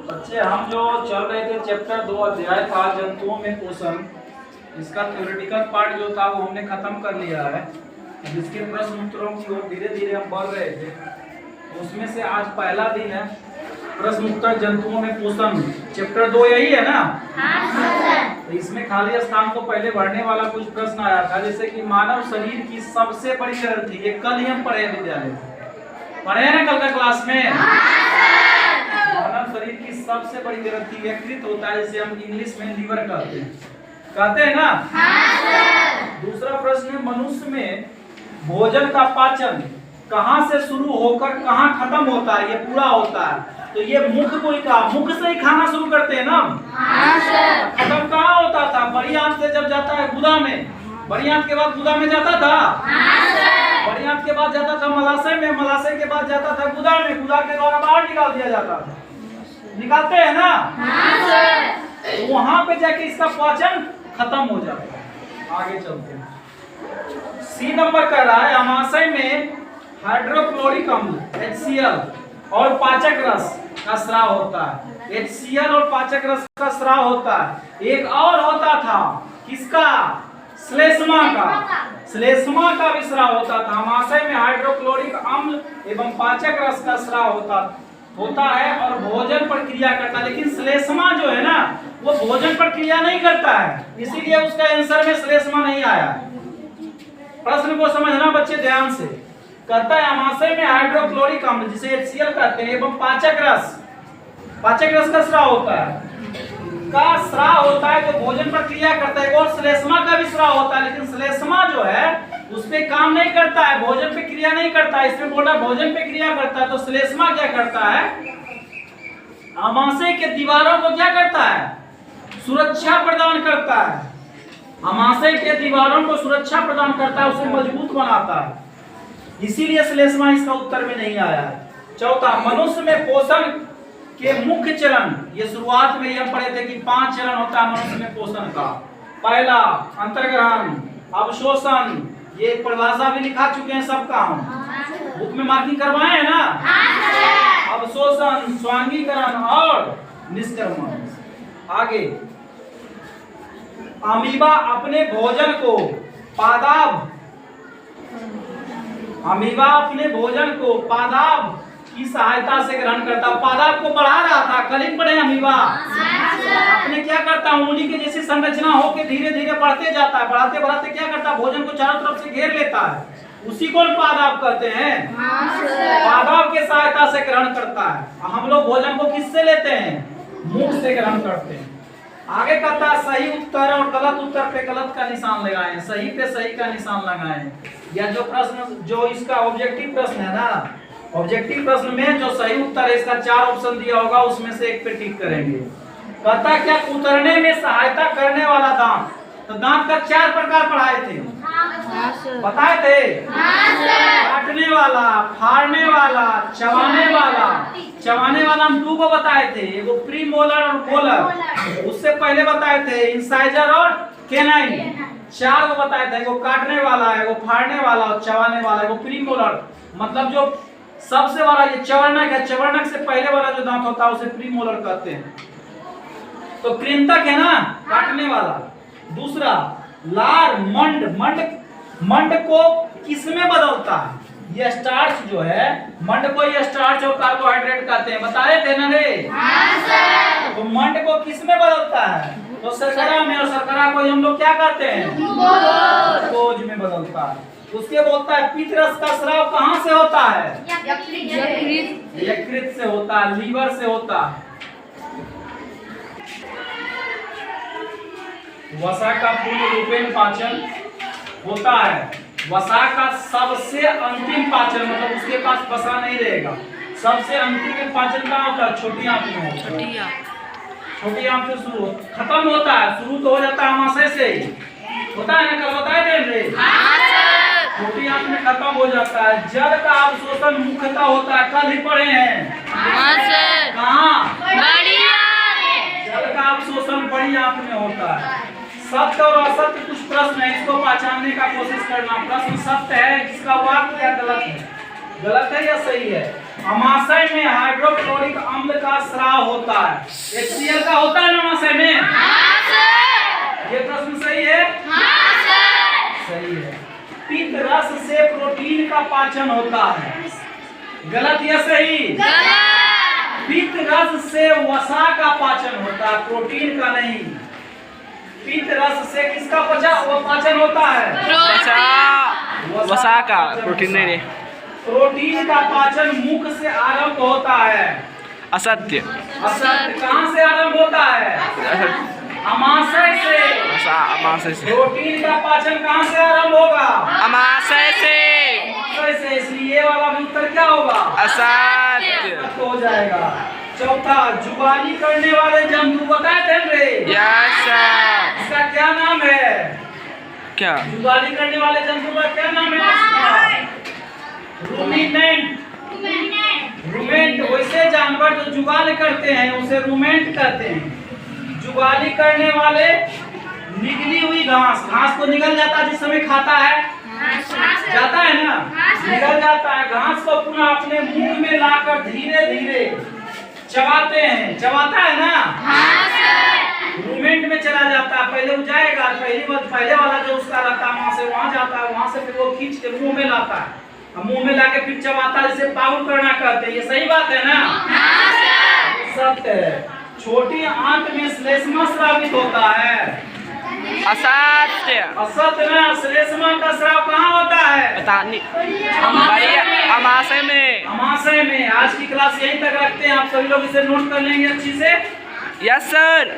बच्चे हम जो चल रहे थे चैप्टर 2 अध्याय था जंतुओं में पोषण, इसका थ्योरेटिकल पार्ट जो था वो हमने खत्म कर लिया है। जिसके प्रश्न उत्तरों की ओर धीरे धीरे हम बढ़ रहे थे, उसमें से आज पहला दिन है प्रश्न उत्तर जंतुओं में पोषण। चैप्टर 2 यही है ना? तो इसमें खाली स्थान को पहले भरने वाला कुछ प्रश्न आया था, जैसे कि मानव शरीर की सबसे बड़ी ग्रंथि, ये कल ही हम पढ़े विद्यालय पढ़े ना कल का क्लास में। मानव शरीर की सबसे बड़ी ग्रंथि यकृत होता है, जिसे हम इंग्लिश में लीवर कहते हैं ना। दूसरा प्रश्न है मनुष्य में भोजन का पाचन कहाँ से शुरू होकर कहाँ खत्म होता है? ये पूरा होता है तो ये मुख को ही कहा, मुख से ही खाना शुरू करते हैं ना। खत्म कहाँ होता था? बड़ी आंत से जब जाता है गुदा में, बड़ी आंत के बाद गुदा में जाता था, बड़ी आंत के बाद जाता था मलाशय में, मलाशय के बाद जाता था गुदा में, गुदा के द्वारा बाहर निकाल दिया जाता था। निकालते हैं ना? तो वहां पे जाके इसका पाचन खत्म हो जाता है। आगे चलते हैं। सी नंबर कह रहा है अमाशय में हाइड्रोक्लोरिक अम्ल HCl और पाचक रस का स्राव होता है। HCl और पाचक रस का स्राव होता है। एक और होता था किसका? श्लेष्मा का। श्लेष्मा का भी स्राव होता था। अमाशय में हाइड्रोक्लोरिक अम्ल एवं पाचक रस का स्राव होता है और भोजन पर क्रिया करता है। लेकिन श्लेष्मा जो है ना वो भोजन पर क्रिया नहीं करता है, इसीलिए उसका आंसर में श्लेष्मा नहीं आया। प्रश्न को समझना बच्चे ध्यान से। कहता है अमाशय में हाइड्रोक्लोरिक अम्ल जिसे HCl कहते हैं एवं पाचक रस का स्राव होता है जो भोजन पर क्रिया करता है। और श्लेष्मा का भी स्राव होता है, लेकिन श्लेष्मा जो है उस पे काम नहीं करता है, भोजन पे क्रिया नहीं करता है। इसमें बोला भोजन पे क्रिया करता है, तो श्लेष्मा क्या करता है? अमाशय के दीवारों को क्या करता है? सुरक्षा प्रदान करता है। अमाशय के दीवारों को सुरक्षा प्रदान करता है, उसे मजबूत बनाता है। इसीलिए श्लेष्मा इसका उत्तर में नहीं आया है। चौथा, मनुष्य में पोषण के मुख्य चरण, ये शुरुआत में हम पढ़े थे कि 5 चरण होता है मनुष्य में पोषण का। पहला अंतर्ग्रहण, अवशोषण, ये परिभाषा भी लिखा चुके हैं सबका, हम बुक में मार्किंग करवाए हैं ना। अवशोषण, स्वांगीकरण और निष्क्रमण। आगे, अमीबा अपने भोजन को पादाब की सहायता से ग्रहण करता। पादाब को बढ़ा रहा था, कल ही पढ़े अमीबा। अपने क्या करता है? उंगली के जैसी संरचना होकर धीरे धीरे बढ़ते जाता है, बढ़ाते बढ़ाते क्या करता है? भोजन को चारों तरफ से घेर लेता है। उसी को पादाब कहते हैं। पादाब के सहायता से ग्रहण करता है। हम लोग भोजन को किससे लेते हैं? मुख से ग्रहण करते हैं। आगे कहता है सही उत्तर और गलत उत्तर पे गलत का निशान लगाएं, सही पे सही का निशान लगाएं। या जो प्रश्न जो इसका ऑब्जेक्टिव प्रश्न है ना, ऑब्जेक्टिव प्रश्न में जो सही उत्तर है इसका 4 ऑप्शन दिया होगा, उसमें से एक पे टिक करेंगे। कहता क्या उतरने में सहायता करने वाला दांत, तो दांत का 4 प्रकार पढ़ाए थे, बताए थे। काटने वाला, फाड़ने वाला, चबाने वाला हम 2 को बताए थे, एगो प्री मोलर और मोलर। उससे पहले बताए थे इंसाइजर और केनाइन। 4 को बताए थे, एगो काटने वाला, एगो फाड़ने वाला और चबाने वाला, एगो प्री मोलर। मतलब जो सबसे बड़ा ये चवर्णक है, चवर्णक से पहले वाला जो दांत होता है उसे प्री मोलर कहते हैं। तो कृंतक है ना, काटने वाला। दूसरा लार, मंड को किसमें बदलता है? ये स्टार्च जो है, मंड को ये स्टार्च और कार्बोहाइड्रेट कहते हैं, बताए थे ना रे। तो मंड को किसमें बदलता है? तो शर्करा में, और शर्करा को हम लोग क्या कहते हैं? ग्लूकोज में बदलता है। उसके बोलता है पित्त रस का स्राव कहाँ से होता है? यकृत से होता है, लीवर से होता है। वसा का पूर्ण रूपेण पाचन होता है। वसा का सबसे अंतिम पाचन, मतलब उसके पास वसा नहीं रहेगा। सबसे अंतिम पाचन कहाँ होता है? छोटी आंत में होता है। छोटी आंत से शुरू खत्म होता है, शुरू तो हो जाता है अमाशय से ही होता है ना, कल बताए थे। छोटी आंत में खत्म हो जाता है। जल का अवशोषण मुख्यतः होता है, कल ही पढ़े हैं। कहाँ? जल का अवशोषण बड़ी आंत में होता है। सत्य और असत्य कुछ प्रश्न है, इसको पहचानने का कोशिश करना। प्रश्न सत्य है, इसका वाक्य या गलत है या सही है? अमाशय में हाइड्रोक्लोरिक अम्ल का स्राव होता होता है। HCl का होता है नमाशय में? ये प्रश्न सही है? सही है। पित्त रस से प्रोटीन का पाचन होता है। गलत या सही? पित्त रस से वसा का पाचन होता है, प्रोटीन का नहीं। पित्त रस से किसका पाचन होता है? वसा का, प्रोटीन नहीं। प्रोटीन का पाचन मुख से आरंभ होता है। असत्य। असत्य। कहाँ से आरंभ होता है? अमाशय से। अमाशय से। प्रोटीन का पाचन कहाँ से आरंभ होगा? अमाशय से। अमाशय से। इसलिए ये वाला भी उत्तर क्या होगा? असत्य हो जाएगा। चौथा, जुगाली करने वाले जंतु बताए थे रे? Yes sir. इसका क्या नाम है? क्या? जुगाली करने वाले जंतु का क्या नाम है? रूमिनेंट। रूमेंट। वैसे जानवर जो जुगाली करते हैं उसे रूमेंट कहते हैं। जुगाली करने वाले निगली हुई घास को निगल जाता है, जिस समय खाता है जाता है ना, निगल जाता है। घास को पुनः अपने मुंह में लाकर धीरे धीरे चबाते हैं। चबाता है ना? रूमेंट में चला जाता है। पहले वो जाएगा, पहले वाला जो उसका रहता है वहां से वहां जाता है, वहां से फिर वो खींच के मुंह में लाता है, मुंह में लाके फिर चबाता है, जिसे पाउल करना कहते हैं। ये सही बात है ना? सत्य है। छोटी आंत में श्लेष्मा स्रावित होता है। असत्य। असत्य में श्लेष्मा का स्राव कहाँ होता है? पता नहीं। अमाशय में। अमाशय में। आज की क्लास यहीं तक रखते हैं। आप सभी लोग इसे नोट कर लेंगे अच्छी से। Yes sir.